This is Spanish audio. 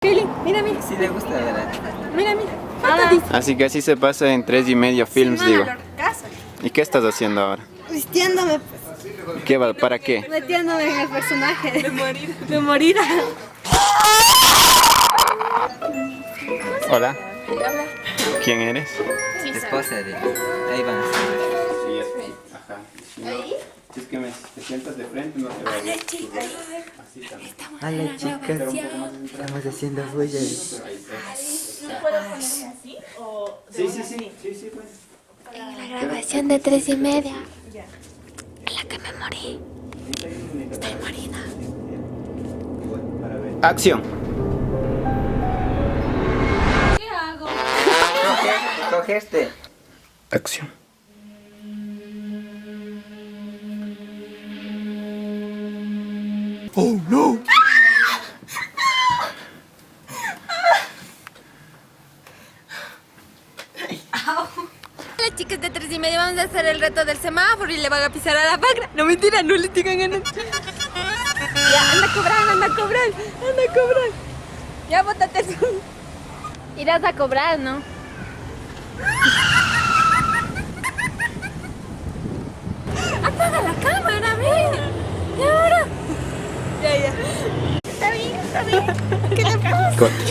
Kelly, mira, mira. Sí le gusta, ¿verdad? Mira, mira. Foto dice. Así que así se pasa en 3,5 Films, digo. Casa. ¿Y qué estás haciendo ahora? Vistiéndome, pues. ¿Qué va? ¿Para qué? Metiéndome en el personaje. De morir. De morir. Hola. ¿Quién eres? Esposa de... Ahí van a estar. Sí, ajá. Si es que te sientas de frente, no te va a ver. Así también. Hola chicas, estamos haciendo bulla. Sí, pues. En la grabación de 3:30 en la que me morí. Estoy morida. Acción. Coge este. Acción. Oh no. Hola chicas de 3:30, vamos a hacer el reto del semáforo y le van a pisar a la magra. No, mentira, no le digan ganas. Ya, anda a cobrar, anda a cobrar, anda a cobrar. Ya, bótate tú. Irás a cobrar, ¿no? Apaga la cámara, ve. ¿Y ahora? Ya. Está bien, está bien. ¿Qué le pasa?